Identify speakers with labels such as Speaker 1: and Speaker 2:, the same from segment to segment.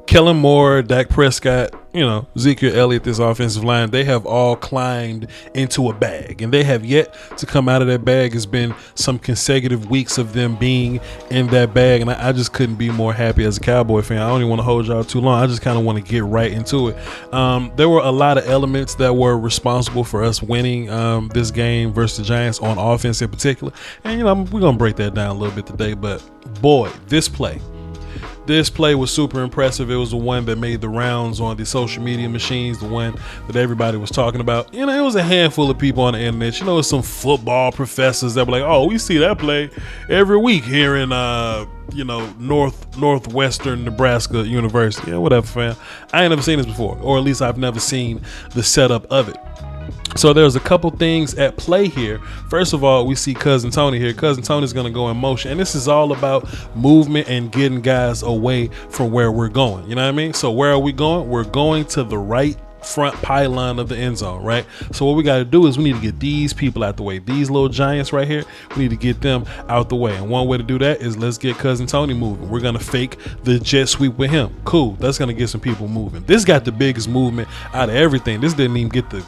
Speaker 1: Kellen Moore, Dak Prescott, Ezekiel Elliott, this offensive line, they have all climbed into a bag, and they have yet to come out of that bag. It's been some consecutive weeks of them being in that bag, and I just couldn't be more happy as a Cowboy fan. I don't even want to hold y'all too long. I just kind of want to get right into it. There were a lot of elements that were responsible for us winning this game versus the Giants on offense in particular, and we're going to break that down a little bit today, but boy, this play was super impressive. It was the one that made the rounds on the social media machines, the one that everybody was talking about. It was a handful of people on the internet. It's some football professors that were like, oh, we see that play every week here in Northwestern Nebraska University. Yeah, whatever, fam. I ain't never seen this before, or at least I've never seen the setup of it. So there's a couple things at play here. First of all, we see Cousin Tony here. Cousin Tony's going to go in motion, and this is all about movement and getting guys away from where we're going. You know what I mean? So where are we going? We're going to the right front pylon of the end zone, right? So what we got to do is we need to get these people out the way. These little giants right here, we need to get them out the way. And one way to do that is let's get Cousin Tony moving. We're going to fake the jet sweep with him. Cool. That's going to get some people moving. This got the biggest movement out of everything. This didn't even get the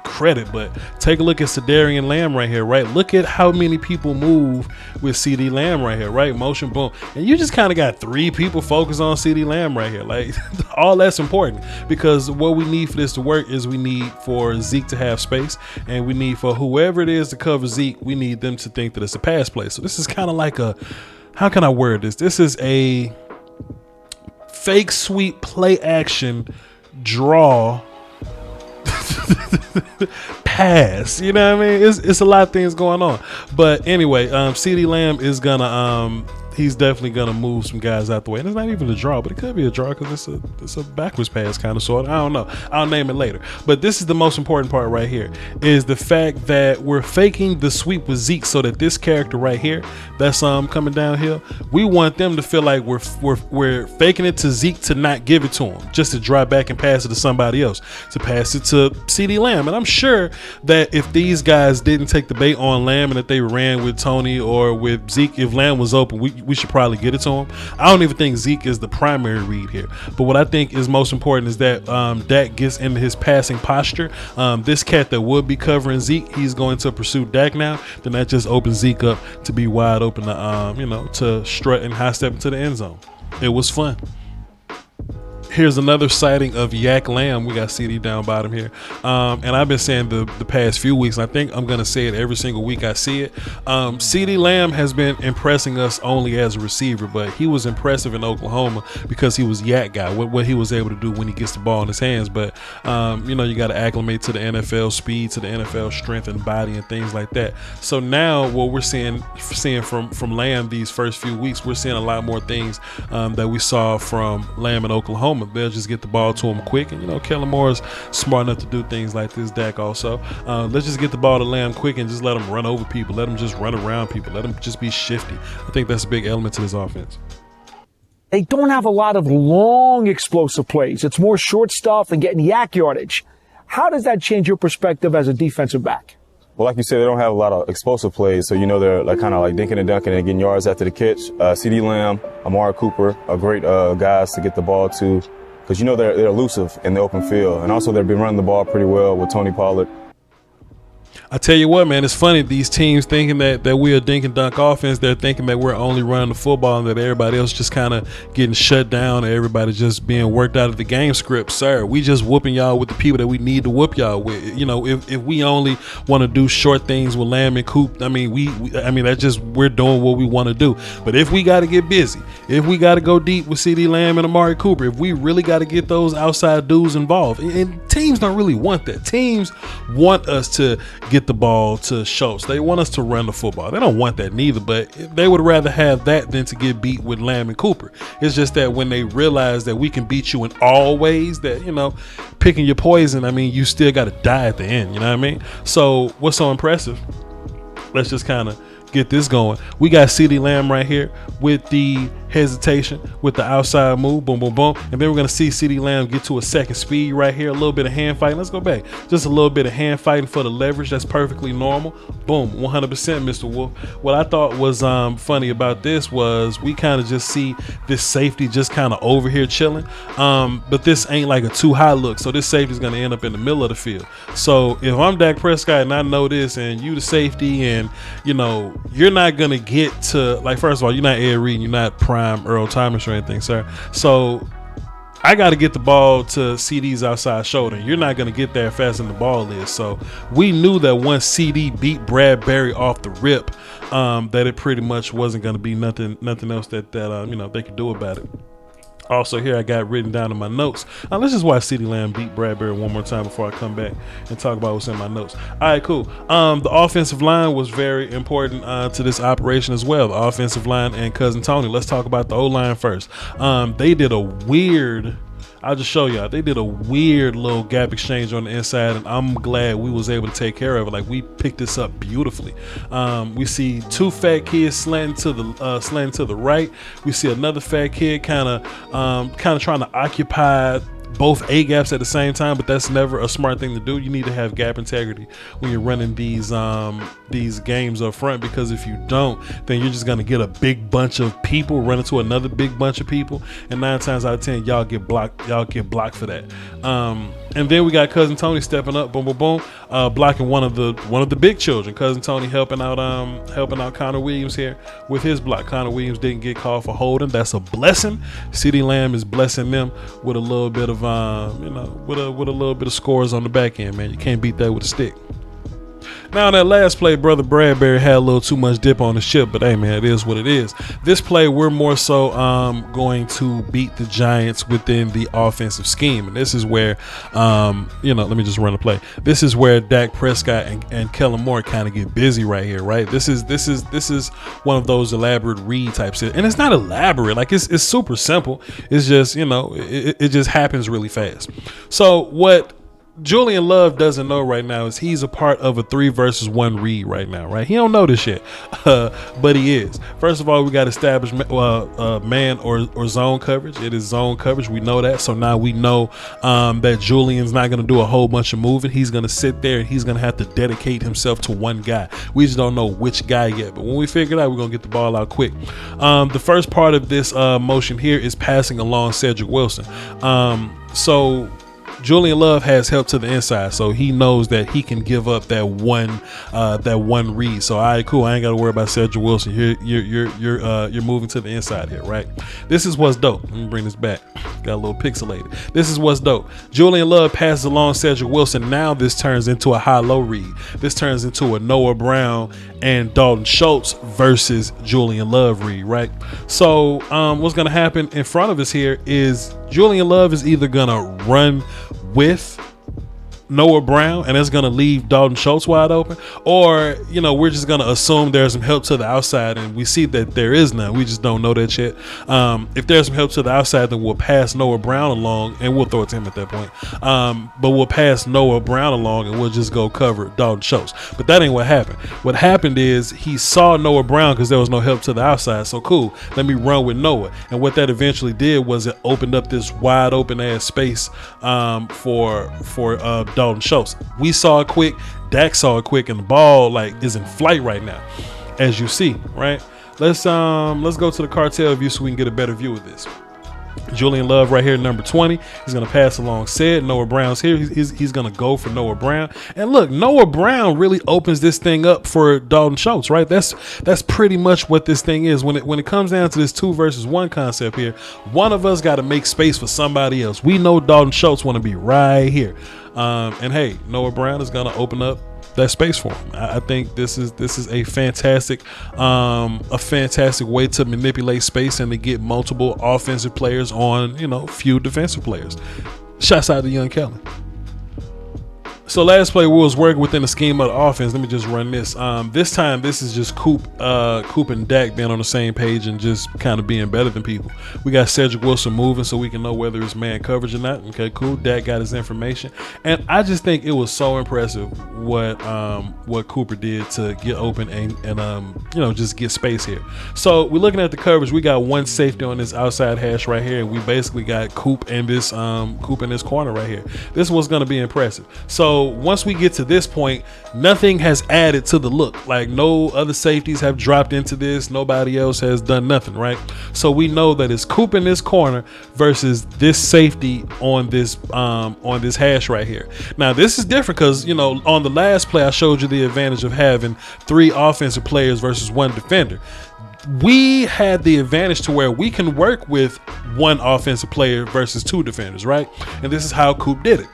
Speaker 1: credit, but take a look at CeeDee Lamb right here, right? Look at how many people move with CeeDee Lamb right here, right? Motion, boom. And you just kind of got 3 people focused on CeeDee Lamb right here. Like, all that's important, because what we need for this to work is we need for Zeke to have space, and we need for whoever it is to cover Zeke, we need them to think that it's a pass play. So this is kind of like how can I word this? This is a fake sweep play action draw pass. You know what I mean? It's a lot of things going on. But anyway, CeeDee Lamb is gonna he's definitely gonna move some guys out the way. And it's not even a draw, but it could be a draw because it's a backwards pass kind of sort. I don't know. I'll name it later. But this is the most important part right here, is the fact that we're faking the sweep with Zeke, so that this character right here that's coming downhill, we want them to feel like we're faking it to Zeke to not give it to him, just to drive back and pass it to somebody else, to pass it to CeeDee Lamb. And I'm sure that if these guys didn't take the bait on Lamb and if they ran with Tony or with Zeke, if Lamb was open, we should probably get it to him. I don't even think Zeke is the primary read here, but what I think is most important is that Dak gets into his passing posture. This cat that would be covering Zeke, he's going to pursue Dak now. Then that just opens Zeke up to be wide open to to strut and high step into the end zone. It was fun. Here's another sighting of Yak Lamb. We got CeeDee down bottom here. And I've been saying the past few weeks, and I think I'm going to say it every single week I see it. CeeDee Lamb has been impressing us only as a receiver, but he was impressive in Oklahoma because he was Yak guy, what he was able to do when he gets the ball in his hands. But, you got to acclimate to the NFL speed, to the NFL strength and body and things like that. So now what we're seeing from Lamb these first few weeks, we're seeing a lot more things that we saw from Lamb in Oklahoma. They'll just get the ball to him quick, and Kellen Moore is smart enough to do things like this. Dak also. Let's just get the ball to Lamb quick and just let him run over people. Let him just run around people. Let him just be shifty. I think that's a big element to this offense.
Speaker 2: They don't have a lot of long explosive plays. It's more short stuff and getting yak yardage. How does that change your perspective as a defensive back?
Speaker 3: Well, like you said, they don't have a lot of explosive plays, so they're kind of like dinking and dunking and getting yards after the catch. CeeDee Lamb, Amari Cooper are great guys to get the ball to, because they're elusive in the open field, and also they've been running the ball pretty well with Tony Pollard.
Speaker 1: I tell you what, man, it's funny. These teams thinking that we're a dink and dunk offense, they're thinking that we're only running the football and that everybody else just kind of getting shut down, or everybody just being worked out of the game script. Sir, we just whooping y'all with the people that we need to whoop y'all with. If we only want to do short things with Lamb and Coop, that's just, we're doing what we want to do. But if we got to get busy, if we got to go deep with CeeDee Lamb and Amari Cooper, if we really got to get those outside dudes involved, and teams don't really want that. Teams want us to get the ball to Schultz. They want us to run the football. They don't want that neither, but they would rather have that than to get beat with Lamb and Cooper. It's just that when they realize that we can beat you in all ways, that, picking your poison, you still got to die at the end. You know what I mean? So what's so impressive? Let's just kind of get this going. We got CeeDee Lamb right here with the hesitation with the outside move, boom, boom, boom. And then we're going to see CeeDee Lamb get to a second speed right here, a little bit of hand fighting. Let's go back. Just a little bit of hand fighting for the leverage. That's perfectly normal. Boom, 100%, Mr. Wolf. What I thought was funny about this was we kind of just see this safety just kind of over here chilling. But this ain't like a too high look. So this safety is going to end up in the middle of the field. So if I'm Dak Prescott and I know this and you the safety and, you know, you're not going to get to, like, first of all, you're not Ed Reed and you're not prime Earl Thomas or anything, sir. So I got to get the ball to CD's outside shoulder. You're not going to get there fast as the ball is. So we knew that once CD beat Bradbury off the rip, that it pretty much wasn't going to be nothing else that you know, they could do about it. Also here I got written down in my notes. Let's just watch CeeDee Lamb beat Bradbury one more time before I come back and talk about what's in my notes. All right, cool. The offensive line was very important to this operation as well. The offensive line and Cousin Tony. Let's talk about the O-line first. They did a weird, I'll just show y'all. They did a weird little gap exchange on the inside, and I'm glad we was able to take care of it. Like, we picked this up beautifully. We see two fat kids slanting to the right. We see another fat kid kind of trying to occupy both A gaps at the same time, but that's never a smart thing to do. You need to have gap integrity when you're running these games up front, because if you don't, then you're just gonna get a big bunch of people running to another big bunch of people, and 9 times out of 10 y'all get blocked for that. And then we got Cousin Tony stepping up, boom, boom, boom, blocking one of the big children. Cousin Tony helping out Connor Williams here with his block. Connor Williams didn't get called for holding. That's a blessing. CeeDee Lamb is blessing them with a little bit of with a little bit of scores on the back end, man. You can't beat that with a stick. Now, in that last play, Brother Bradbury had a little too much dip on the ship, but hey, man, it is what it is. This play, we're more so going to beat the Giants within the offensive scheme, and this is where, let me just run the play. This is where Dak Prescott and Kellen Moore kind of get busy right here, right? This is one of those elaborate read types, and it's not elaborate, like it's super simple. It's just, it just happens really fast. So what Julian Love doesn't know right now is he's a part of a 3 versus 1 read right now, right? He don't know this shit, but he is. First of all, we got established man or zone coverage. It is zone coverage. We know that. So now we know that Julian's not going to do a whole bunch of moving. He's going to sit there and he's going to have to dedicate himself to one guy. We just don't know which guy yet. But when we figure it out, we're going to get the ball out quick. The first part of this motion here is passing along Cedric Wilson. So Julian Love has help to the inside, so he knows that he can give up that one read. So, all right, cool. I ain't got to worry about Cedric Wilson. You're moving to the inside here, right? This is what's dope. Let me bring this back. Got a little pixelated. This is what's dope. Julian Love passes along Cedric Wilson. Now this turns into a high-low read. This turns into a Noah Brown and Dalton Schultz versus Julian Love read, right? So, what's going to happen in front of us here is Julian Love is either going to run with Noah Brown and it's going to leave Dalton Schultz wide open, or we're just going to assume there's some help to the outside, and we see that there is none. We just don't know that yet. If there's some help to the outside, then we'll pass Noah Brown along and we'll throw it to him at that point. But we'll pass Noah Brown along and we'll just go cover Dalton Schultz. But that ain't what happened. What happened is he saw Noah Brown because there was no help to the outside. So cool, let me run with Noah. And what that eventually did was it opened up this wide open ass space for Dalton Schultz. We saw it quick, Dak saw it quick, and the ball is in flight right now, as you see, right? Let's go to the cartel view so we can get a better view of this. Julian Love right here, number 20. He's going to pass along Sid. Noah Brown's here. He's going to go for Noah Brown. And look, Noah Brown really opens this thing up for Dalton Schultz, right? That's pretty much what this thing is. When it comes down to this 2 versus 1 concept here, one of us got to make space for somebody else. We know Dalton Schultz want to be right here. And hey, Noah Brown is going to open up that space for him. I think this is a fantastic way to manipulate space and to get multiple offensive players on few defensive players. Shouts out to young Kellen. So last play, we was working within the scheme of the offense. Let me just run this. This time, this is just Coop and Dak being on the same page and just kind of being better than people. We got Cedric Wilson moving so we can know whether it's man coverage or not. Okay, cool. Dak got his information, and I just think it was so impressive what Cooper did to get open and just get space here. So we're looking at the coverage. We got one safety on this outside hash right here, and we basically got Coop in this corner right here. This one's going to be impressive. So once we get to this point, nothing has added to the look. Like, no other safeties have dropped into this. Nobody else has done nothing, right? So we know that it's Coop in this corner versus this safety on this hash right here. Now this is different because on the last play I showed you the advantage of having 3 offensive players versus 1 defender. We had the advantage to where we can work with 1 offensive player versus 2 defenders, right? And this is how Coop did it.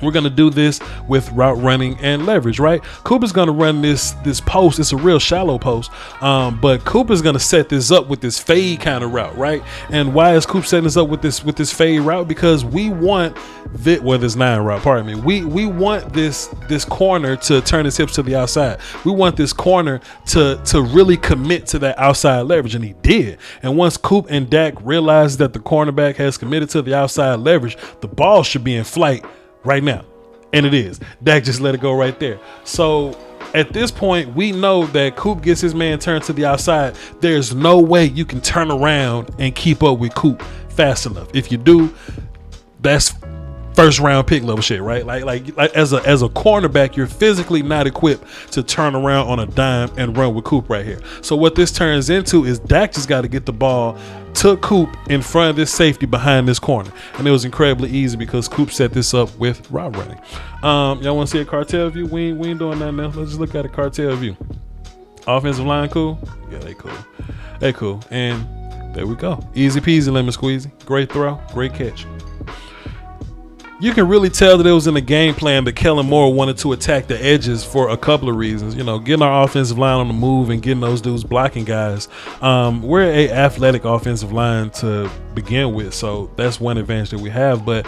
Speaker 1: We're going to do this with route running and leverage, right? Cooper's going to run this post. It's a real shallow post, but Cooper's going to set this up with this fade kind of route, right? And why is Coop setting this up with this fade route? Because we want this 9 route, pardon me. We want this corner to turn his hips to the outside. We want this corner to really commit to that outside leverage, and he did. And once Coop and Dak realize that the cornerback has committed to the outside leverage, the ball should be in flight right now, and it is. Dak just let it go right there. So at this point, we know that Coop gets his man turned to the outside. There's no way you can turn around and keep up with Coop fast enough. If you do, that's first round pick level shit, right? Like as a cornerback, you're physically not equipped to turn around on a dime and run with Coop right here. So what this turns into is Dak just got to get the ball to Coop in front of this safety behind this corner, and it was incredibly easy because Coop set this up with route running. Y'all want to see a cartel view? We ain't doing nothing else. Let's just look at a cartel view. Offensive line cool? Yeah, they cool. And there we go. Easy peasy, lemon squeezy. Great throw, great catch. You can really tell that it was in the game plan that Kellen Moore wanted to attack the edges for a couple of reasons. Getting our offensive line on the move and getting those dudes blocking guys. We're a athletic offensive line to begin with, so that's one advantage that we have. But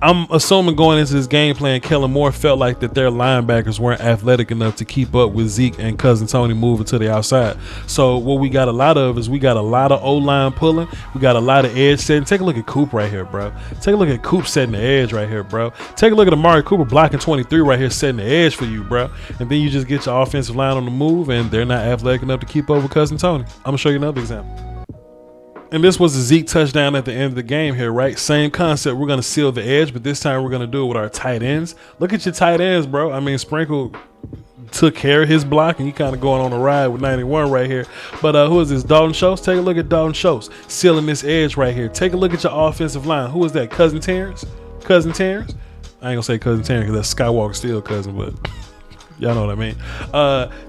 Speaker 1: I'm assuming going into this game plan, Kellen Moore felt like that their linebackers weren't athletic enough to keep up with Zeke and Cousin Tony moving to the outside. So what we got a lot of is we got a lot of O-line pulling. We got a lot of edge setting. Take a look at Coop right here, bro. Take a look at Coop setting the edge right here, bro. Take a look at Amari Cooper blocking 23 right here, setting the edge for you, bro. And then you just get your offensive line on the move, and they're not athletic enough to keep up with Cousin Tony. I'm going to show you another example. And this was a Zeke touchdown at the end of the game here, right? Same concept. We're going to seal the edge, but this time we're going to do it with our tight ends. Look at your tight ends, bro. I mean, Sprinkle took care of his block, and he kind of going on a ride with 91 right here. But who is this? Dalton Schultz? Take a look at Dalton Schultz sealing this edge right here. Take a look at your offensive line. Who is that? Cousin Terrence? Cousin Terrence? I ain't going to say Cousin Terrence because that's Skywalker still cousin, but y'all know what I mean.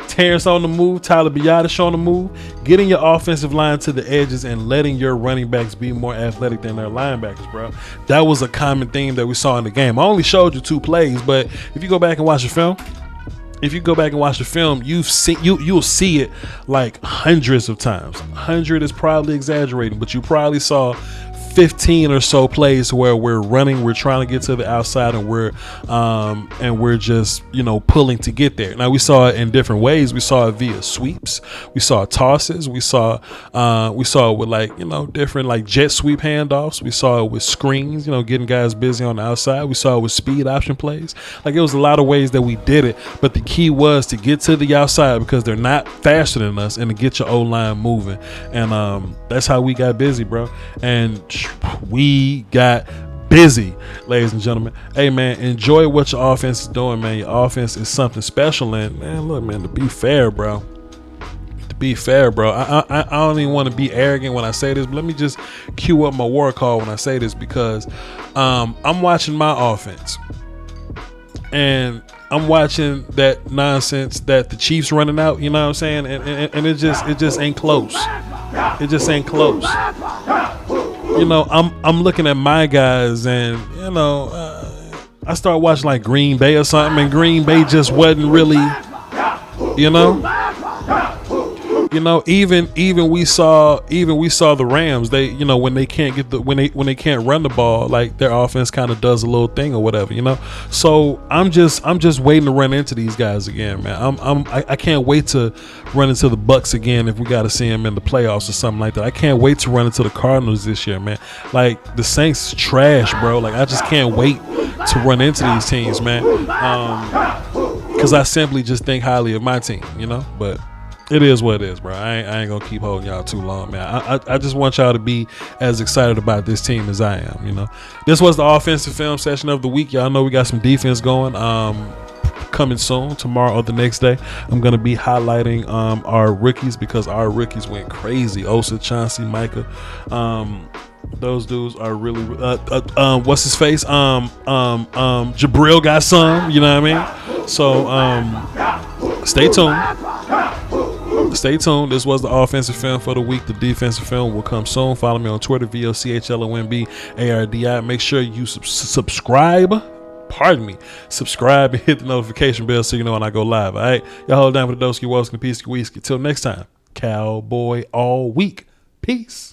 Speaker 1: Terrence on the move, Tyler Biadasz on the move, getting your offensive line to the edges and letting your running backs be more athletic than their linebackers, bro. That was a common theme that we saw in the game. I only showed you 2 plays, but if you go back and watch the film, you'll see it like hundreds of times. 100 is probably exaggerating, but you probably saw 15 or so plays where we're running, we're trying to get to the outside, and we're just pulling to get there. Now we saw it in different ways. We saw it via sweeps, we saw tosses, we saw it with different jet sweep handoffs. We saw it with screens, getting guys busy on the outside. We saw it with speed option plays. It was a lot of ways that we did it, but the key was to get to the outside because they're not faster than us, and to get your O-line moving. And that's how we got busy, bro. And we got busy, ladies and gentlemen. Hey, man, enjoy what your offense is doing, man. Your offense is something special. And, man, look, man, to be fair, bro, I don't even want to be arrogant when I say this, but let me just cue up my war call when I say this, because I'm watching my offense, and I'm watching that nonsense that the Chiefs running out, you know what I'm saying? And it just ain't close. It just ain't close. I'm looking at my guys, and I start watching Green Bay or something, and Green Bay just wasn't really, You know, even we saw the Rams. They, you know, when they can't get when they can't run the ball, like their offense kind of does a little thing or whatever. You know, so I'm just waiting to run into these guys again, man. I can't wait to run into the Bucks again if we got to see them in the playoffs or something like that. I can't wait to run into the Cardinals this year, man. Like the Saints trash, bro. Like I just can't wait to run into these teams, man. Because I simply just think highly of my team, you know, but. It is what it is, bro. I ain't gonna keep holding y'all too long, man. I just want y'all to be as excited about this team as I am, you know. This was the offensive film session of the week. Y'all know we got some defense going. Coming soon, tomorrow or the next day, I'm gonna be highlighting our rookies because our rookies went crazy. Osa, Chauncey, Micah. Those dudes are really what's his face? Jabril got some, you know what I mean? So stay tuned. Stay tuned. This was the offensive film for the week. The defensive film will come soon. Follow me on Twitter, VOCHLOMBARDI. Make sure you subscribe. Pardon me. Subscribe and hit the notification bell so you know when I go live. All right. Y'all hold down for the Doski Woski Peace Whiskey. Till next time. Cowboy all week. Peace.